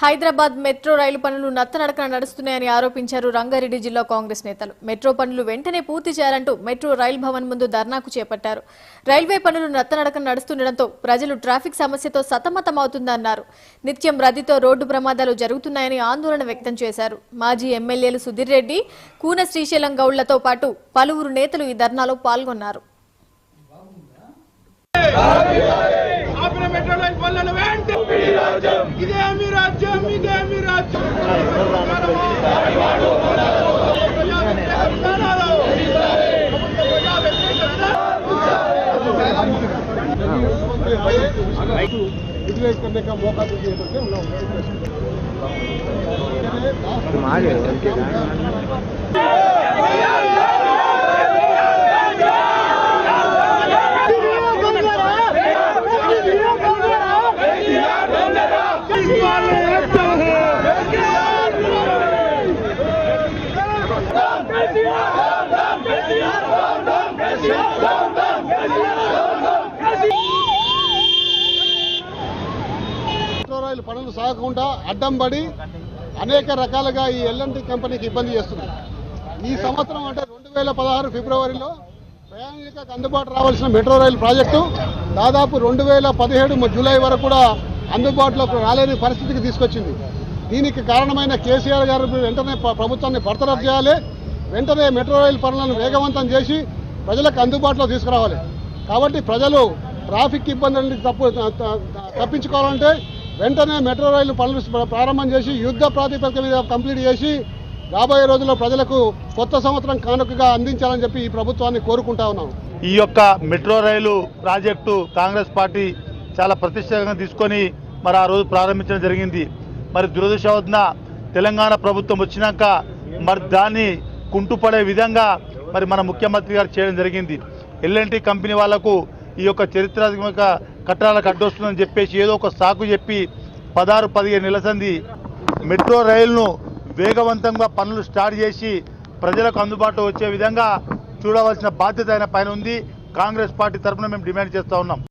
Hyderabad metro రైలు పనులు నత్తనడకన నడుస్తున్నాయని ఆరోపించారు రంగారెడ్డి జిల్లా కాంగ్రెస్ నేతలు. మెట్రో పనులు వెంటనే పూర్తి చేయాలంటూ మెట్రో రైల్ భవన్ ముందు ధర్నాకు చేపట్టారు. రైల్వే పనులు నత్తనడకన నడుస్తుండటంతో ప్రజలు ట్రాఫిక్ సమస్యతో సతమతమవుతుందన్నారు. నిత్యం రద్దీతో రోడ్డు ప్రమాదాలు జరుగుతున్నాయని ఆందోళన వ్యక్తం చేశారు. మాజీ ఎమ్మెల్యేలు సుధీర్ రెడ్డి, కూన శ్రీశైలం గౌడ్లతో పాటు పలువురు నేతలు ఈ ధర్నాలో పాల్గొన్నారు. यूटिलाइज करने का मौका दीजिए करके हम लोग రైలు పనులు సాగకుండా అడ్డం పడి అనేక రకాలుగా ఈ ఎల్ఎన్టీ కంపెనీకి ఇబ్బంది చేస్తుంది. ఈ సంవత్సరం అంటే 2016 ఫిబ్రవరిలో ప్రయాణికులకు అందుబాటు రావాల్సిన మెట్రో రైలు ప్రాజెక్టు దాదాపు 2017 జూలై వరకు కూడా అందుబాటులోకి రాలేని పరిస్థితికి తీసుకొచ్చింది. దీనికి కారణమైన కేసీఆర్ గారు వెంటనే ప్రభుత్వాన్ని బర్తరఫ్ చేయాలి, వెంటనే మెట్రో రైలు పనులను వేగవంతం చేసి ప్రజలకు అందుబాటులో తీసుకురావాలి. కాబట్టి ప్రజలు ట్రాఫిక్ ఇబ్బందులను తప్పించుకోవాలంటే వెంటనే మెట్రో రైలు పనులు ప్రారంభం చేసి యుద్ధ ప్రాతిపదిక మీద కంప్లీట్ చేసి రాబోయే రోజుల్లో ప్రజలకు కొత్త సంవత్సరం కానుకగా అందించాలని చెప్పి ఈ ప్రభుత్వాన్ని కోరుకుంటా ఉన్నాం. ఈ యొక్క మెట్రో రైలు ప్రాజెక్టు కాంగ్రెస్ పార్టీ చాలా ప్రతిష్టాత్మకంగా తీసుకొని మరి ఆ రోజు ప్రారంభించడం జరిగింది. మరి దురదృష్టవశాత్తు తెలంగాణ ప్రభుత్వం వచ్చినాక మరి దాన్ని కుంటుపడే విధంగా మరి మన ముఖ్యమంత్రి గారు చేయడం జరిగింది. ఎల్ఎన్టీ కంపెనీ వాళ్లకు ఈ యొక్క చరిత్రాత్మక కట్టడాలకు అడ్డొస్తుందని చెప్పేసి ఏదో ఒక సాకు చెప్పి 16-15 నెలల సంది మెట్రో రైలును వేగవంతంగా పనులు స్టార్ట్ చేసి ప్రజలకు అందుబాటులో వచ్చే విధంగా చూడవలసిన బాధ్యత ఆయన పైన ఉంది. కాంగ్రెస్ పార్టీ తరఫున మేము డిమాండ్ చేస్తూ ఉన్నాం.